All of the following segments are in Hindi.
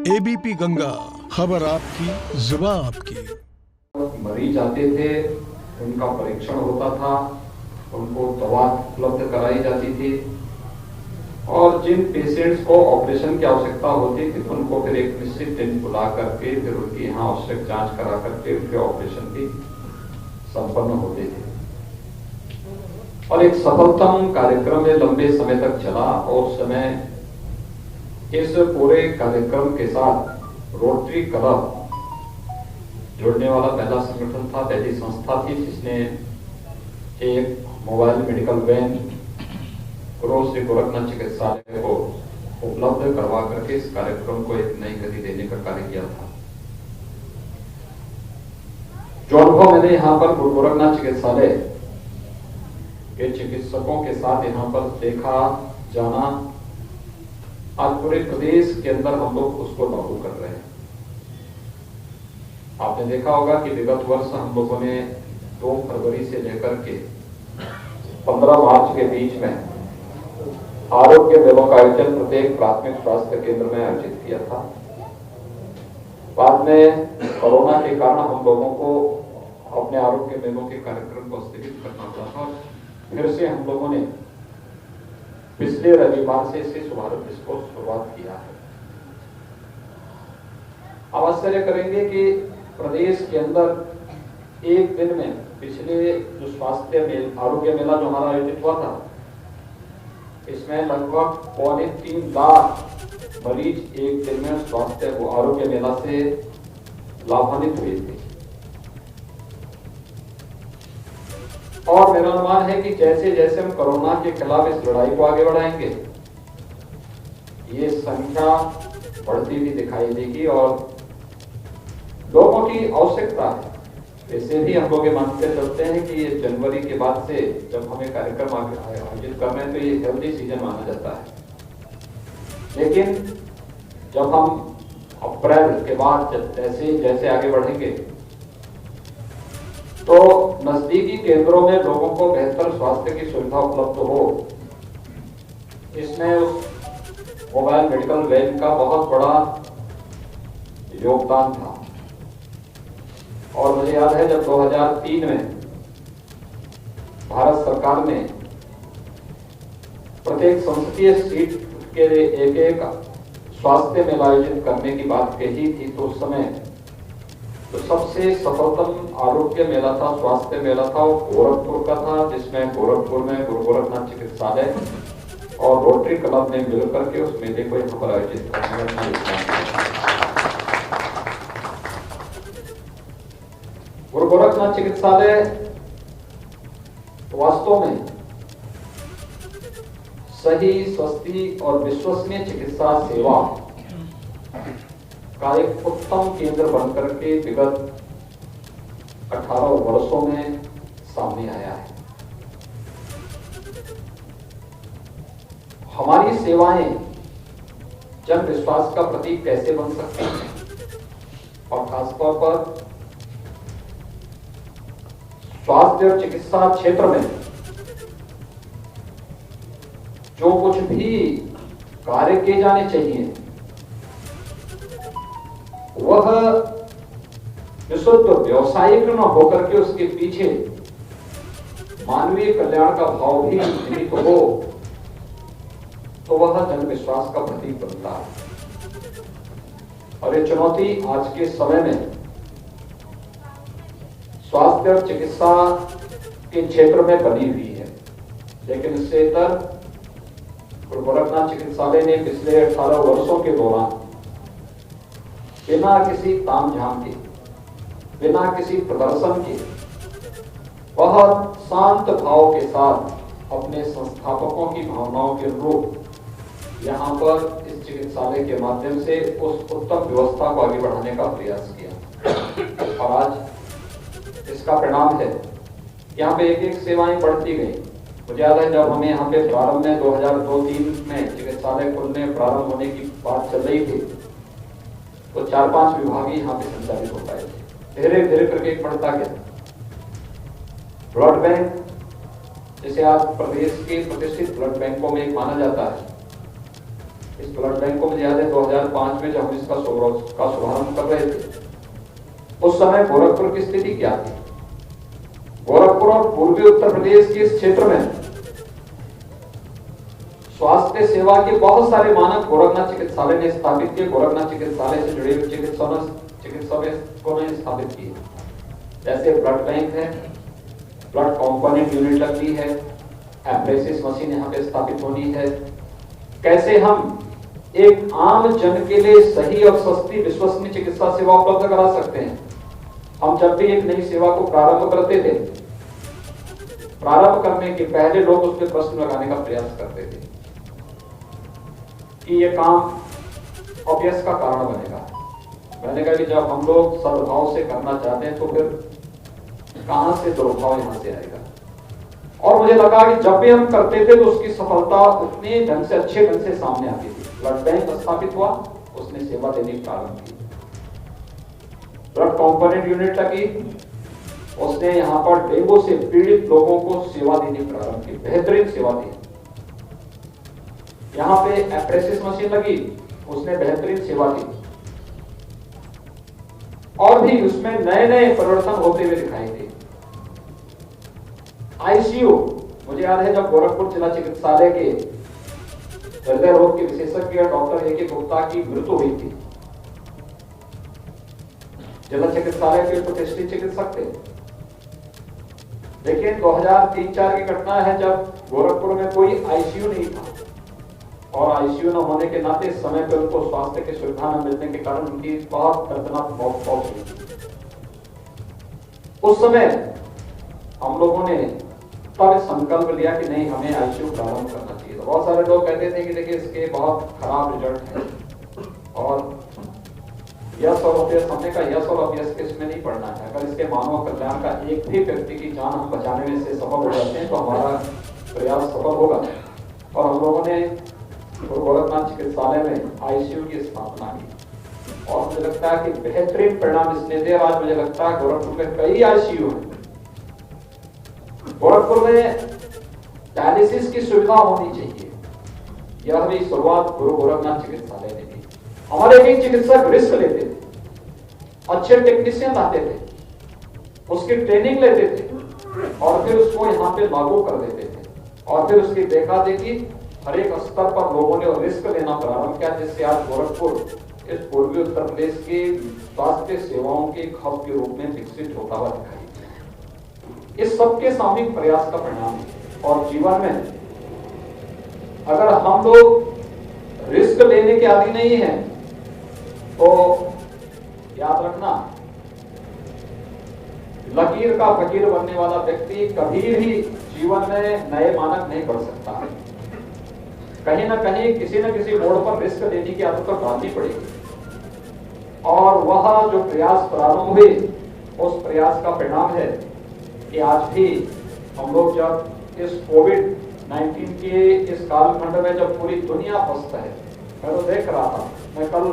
एबीपी गंगा, खबर आपकी, जुबान आपकी। मरीज आते थे, उनका परीक्षण होता था, उनको दवा उपलब्ध कराई जाती थी और जिन पेशेंट्स को ऑपरेशन की आवश्यकता होती थी तो उनको फिर एक निश्चित दिन बुला करके फिर उनकी यहाँ आवश्यक जांच करा करके उनके ऑपरेशन भी संपन्न होते थे और एक सफलतम कार्यक्रम में लंबे समय तक चला और उस समय इस पूरे कार्यक्रम के साथ रोटरी क्लब जुड़ने वाला पहला संगठन था, पहली संस्था थी जिसने एक mobile medical van Shri Gorakhnath चिकित्सालय को उपलब्ध करवा करके इस कार्यक्रम को एक नई गति देने का कार्य किया था। जो अनुभव मैंने यहाँ पर गोरखनाथ चिकित्सालय के चिकित्सकों के साथ यहाँ पर देखा जाना, आज पूरे प्रदेश के अंदर हम लोग उसको लागू कर रहे हैं। आपने देखा होगा कि विगत वर्ष हम लोगों ने 2 फरवरी से लेकर के 15 मार्च के बीच में आरोग्य मेलों का आयोजन प्रत्येक प्राथमिक स्वास्थ्य केंद्र में आयोजित किया था। बाद में कोरोना के कारण हम लोगों को अपने आरोग्य मेलों के कार्यक्रम को स्थगित करना पड़ा था। फिर से हम लोगों ने पिछले रविवार से इसकी शुरुआत किया है। आप आश्चर्य करेंगे कि प्रदेश के अंदर एक दिन में पिछले जो आरोग्य मेला जो हमारा आयोजित हुआ था, इसमें लगभग 2.25 लाख मरीज एक दिन में आरोग्य मेला से लाभान्वित हुए थे। और मेरा अनुमान है कि जैसे जैसे हम कोरोना के खिलाफ इस लड़ाई को आगे बढ़ाएंगे, ये संख्या बढ़ती हुई दिखाई देगी और लोगों की आवश्यकता है। वैसे भी हम लोग ये मानते चलते हैं कि ये जनवरी के बाद से जब हमें कार्यक्रम आयोजित कर रहे हैं तो ये हेल्दी सीजन माना जाता है। लेकिन जब हम अप्रैल के बाद जैसे जैसे आगे बढ़ेंगे तो नजदीकी केंद्रों में लोगों को बेहतर स्वास्थ्य की सुविधा उपलब्ध हो, इसमें उस मोबाइल मेडिकल वैन का बहुत बड़ा योगदान था। और मुझे याद है जब 2003 में भारत सरकार ने प्रत्येक संसदीय सीट के लिए एक स्वास्थ्य मेला आयोजित करने की बात कही थी, तो उस समय तो सबसे सफलतम आरोग्य मेला था, स्वास्थ्य मेला था, वो गोरखपुर का था, जिसमें गोरखपुर में गुरु गोरखनाथ चिकित्सालय और रोटरी क्लब ने मिलकर के उस मेले को यहाँ पर आयोजित करने का गुरु गोरखनाथ चिकित्सालय वास्तव में सही, सस्ती और विश्वसनीय चिकित्सा सेवा का एक उत्तम केंद्र बनकर के विगत 18 वर्षों में सामने आया है। हमारी सेवाएं जन विश्वास का प्रतीक कैसे बन सकती हैं और खासतौर पर स्वास्थ्य और चिकित्सा क्षेत्र में जो कुछ भी कार्य किए जाने चाहिए वह विशुद्ध व्यवसायिक न होकर के उसके पीछे मानवीय कल्याण का भाव भी निहित हो, तो वह जन विश्वास का प्रतीक बनता है। और ये चुनौती आज के समय में स्वास्थ्य और चिकित्सा के क्षेत्र में बनी हुई है। लेकिन इससे इतर गुरु गोरखनाथ चिकित्सालय ने पिछले 18 वर्षों के दौरान बिना किसी तामझाम के, बिना किसी प्रदर्शन के, बहुत शांत भाव के साथ अपने संस्थापकों की भावनाओं के अनुरूप यहाँ पर इस चिकित्सालय के माध्यम से उस उत्तम व्यवस्था को आगे बढ़ाने का प्रयास किया। और आज इसका परिणाम है, यहाँ पे एक एक सेवाएं बढ़ती गई। मुझे याद है जब हमें यहाँ पे प्रारंभ में 2002-03 में चिकित्सालय खुलने प्रारंभ होने की बात चल रही थी, तो 4-5 विभाग ही यहाँ पे संचालित हो पाए थे। धीरे धीरे करके एक बढ़ता गया। ब्लड बैंक, जिसे आज प्रदेश के प्रतिष्ठित ब्लड बैंकों में एक माना जाता है, इस ब्लड बैंक को मुझे याद है 2005 में जब हम इसका शुभारंभ कर रहे थे, उस समय गोरखपुर की स्थिति क्या थी? गोरखपुर और पूर्वी उत्तर प्रदेश के इस क्षेत्र में स्वास्थ्य सेवा के बहुत सारे मानक गोरखनाथ चिकित्सालय ने स्थापित किए। गोरखनाथ चिकित्सालय से जुड़े हुए चिकित्सकों ने स्थापित किए। जैसे ब्लड बैंक है, ब्लड कंपोनेंट यूनिट लगनी है, एब्रेसिस मशीन यहाँ पे स्थापित होनी है। कैसे हम एक आम जन के लिए सही और सस्ती विश्वसनीय चिकित्सा सेवा उपलब्ध करा सकते हैं। हम जब भी एक नई सेवा को प्रारंभ करते थे, प्रारंभ करने के पहले लोग उस पर प्रश्न लगाने का प्रयास करते थे कि यह काम अपयश का कारण बनेगा। मैंने कहा कि जब हम लोग सद्भाव से करना चाहते हैं तो फिर कहां से दुर्भाव यहां से आएगा। और मुझे लगा कि जब भी हम करते थे तो उसकी सफलता उतने ढंग से, अच्छे ढंग से सामने आती थी। ब्लड बैंक स्थापित हुआ, उसने सेवा देनी प्रारंभ की। ब्लड कंपोनेंट यूनिट लगी, उसने यहां पर डेंगू से पीड़ित लोगों को सेवा देनी प्रारंभ की, बेहतरीन सेवा दी। यहां पे एब्रेसिस मशीन लगी, उसने बेहतरीन सेवा दी। और भी उसमें नए नए परिवर्तन होते हुए दिखाई दे। आईसीयू, मुझे याद है जब गोरखपुर जिला चिकित्सालय के हृदय रोग के विशेषज्ञ डॉक्टर ए के गुप्ता की मृत्यु हुई थी, जिला चिकित्सालय के प्रतिष्ठित चिकित्सक थे। लेकिन 2003-04 की घटना है जब गोरखपुर में कोई आईसीयू नहीं था, और आईसीयू न होने के नाते समय पर उनको स्वास्थ्य की सुविधा न मिलने के कारण उनकी बहुत दर्दनाक मौत हुई थी। उस समय हम लोगों ने तब संकल्प लिया कि नहीं, हमें आईसीयू प्रारंभ करना चाहिए। तो बहुत सारे लोग कहते थे कि देखिए इसके बहुत खराब रिजल्ट है, और यस और अपयस, हमने कहा यस और अपयस के इसमें नहीं पड़ना है। अगर इसके मानव कल्याण का एक भी व्यक्ति की जान हम बचाने में से सफल हो जाते हैं तो हमारा प्रयास सफल होगा। और हम लोगों ने गोरखनाथ चिकित्सालय में आईसीयू की स्थापना की, और मुझे लगता है कि बेहतरीन परिणाम इसने दिए। आज मुझे लगता है गोरखपुर में कई आईसीयू हैं। गोरखपुर में डायलिसिस की सुविधा होनी चाहिए, यह भी शुरुआत गुरु गोरखनाथ चिकित्सालय ने की। हमारे कई चिकित्सक रिस्क लेते थे, अच्छे टेक्नीशियन आते थे, उसकी ट्रेनिंग लेते थे, और फिर उसको यहाँ पे लागू कर देते थे। और फिर उसकी देखा देखी हर एक स्तर पर लोगों ने रिस्क लेना प्रारंभ किया, जिससे आज गोरखपुर इस पूर्वी उत्तर प्रदेश की स्वास्थ्य सेवाओं के हब के रूप में विकसित होता हुआ दिखाई दिया। इस सबके सामूहिक प्रयास का परिणाम है। और जीवन में अगर हम लोग रिस्क लेने के आदी नहीं हैं तो याद रखना, लकीर का फकीर बनने वाला व्यक्ति कभी भी जीवन में नए मानक नहीं बढ़ सकता। कहीं ना कहीं किसी न किसी मोड़ पर रिस्क लेने की आदत तो डालनी पड़ेगी। और वह जो प्रयास प्रारंभ हुए, उस प्रयास का परिणाम है कि आज भी हम लोग जब इस कोविड-19 के इस कालखंड में जब पूरी दुनिया पस्त है, मैं तो देख रहा था, मैं कल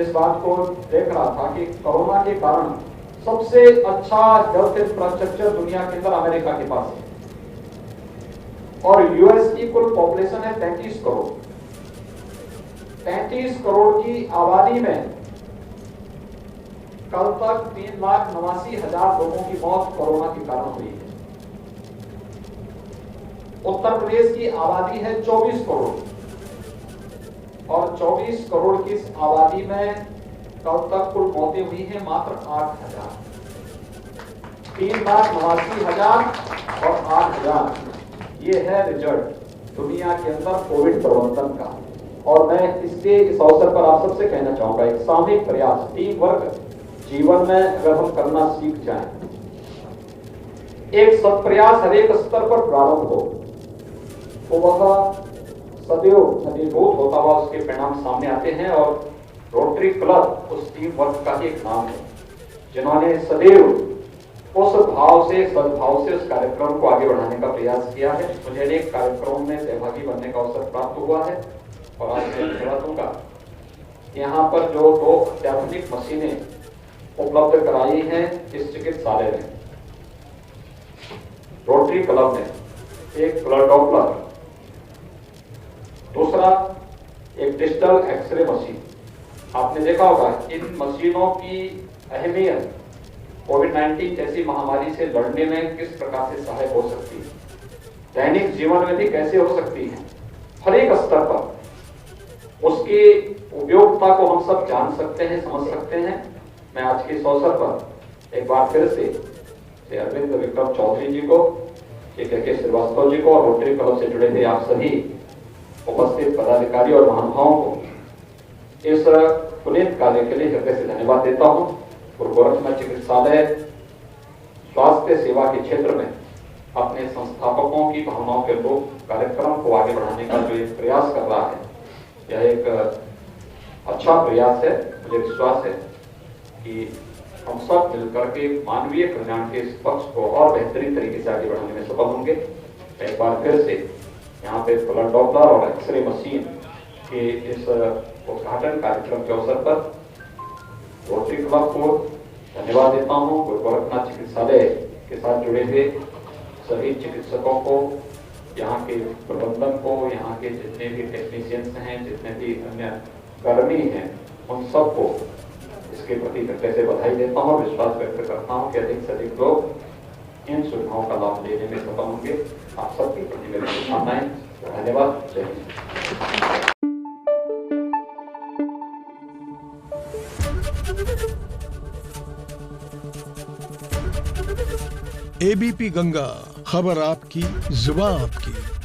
इस बात को देख रहा था कि कोरोना के कारण सबसे अच्छा हेल्थ इंफ्रास्ट्रक्चर दुनिया के अंदर अमेरिका के पास है, और यूएस की कुल पॉपुलेशन है 33 करोड़। 33 करोड़ की आबादी में कल तक 3,89,000 लोगों की मौत कोरोना के कारण हुई है। उत्तर प्रदेश की आबादी है 24 करोड़, और 24 करोड़ की इस आबादी में कल तक कुल मौतें हुई हैं मात्र 8,000। 3,89,000 और 8,000, ये है रिजल्ट दुनिया के अंदर कोविड प्रबंधन का। और मैं इस अवसर पर आप सबसे कहना चाहूंगा, एक सामूहिक प्रयास, टीम वर्क जीवन में अगर हम करना सीख जाएं, एक सत्प्रयास हर एक स्तर पर प्रारंभ हो तो वह सदैव घनीभूत होता हुआ उसके परिणाम सामने आते हैं। और रोटरी क्लब उस टीम वर्क का ही एक नाम है, जिन्होंने सदैव उस भाव से, सद्भाव से उस कार्यक्रम को आगे बढ़ाने का प्रयास किया है। मुझे अनेक कार्यक्रमों में सहभागी बनने का अवसर प्राप्त हुआ है, और आज मैं धन्यवाद दूंगा। यहाँ पर जो 2 अत्याधुनिक मशीनें उपलब्ध कराई हैं इस चिकित्सालय में रोटरी क्लब ने, एक ब्लड डॉपलर, दूसरा एक डिजिटल एक्सरे मशीन। आपने देखा होगा इन मशीनों की अहमियत कोविड-19 जैसी महामारी से लड़ने में किस प्रकार से सहायक हो सकती है, दैनिक जीवन में भी कैसे हो सकती है, हर एक स्तर पर उसकी उपयोगिता को हम सब जान सकते हैं, समझ सकते हैं। मैं आज के इस अवसर पर एक बार फिर से श्री अरविंद विक्रम चौधरी जी को, श्री के श्रीवास्तव जी को और रोटरी क्लब से जुड़े हुए आप सभी उपस्थित पदाधिकारी और महानुभावों को इस पुनीत कार्य के लिए हृदय से धन्यवाद देता हूं। गुरु गोरखनाथ चिकित्सालय स्वास्थ्य सेवा के क्षेत्र में अपने संस्थापकों की भावनाओं के अनुरूप कार्यक्रम को आगे बढ़ाने का जो एक प्रयास कर रहा है, यह एक अच्छा प्रयास है। मुझे विश्वास है कि हम सब मिलकर के मानवीय कल्याण के इस पक्ष को और बेहतरीन तरीके से आगे बढ़ाने में सफल होंगे। एक बार फिर से यहाँ पे ब्लड डॉपलर और एक्सरे मशीन के इस उद्घाटन कार्यक्रम के अवसर पर रोटरी क्लब को धन्यवाद देता हूँ। गुरु गोरखनाथ चिकित्सालय के साथ जुड़े हुए सभी चिकित्सकों को, यहाँ के प्रबंधन को, यहाँ के जितने भी टेक्नीशियंस हैं, जितने भी अन्य कर्मी हैं, उन सबको इसके प्रति हृदय से बधाई देता हूँ और विश्वास व्यक्त करता हूँ कि अधिक से अधिक लोग इन सुविधाओं का लाभ लेने में सफल होंगे। आप सबके प्रति मेरी शुभकामनाएं। धन्यवाद। जय हिंद। एबीपी गंगा, खबर आपकी, जुबान आपकी।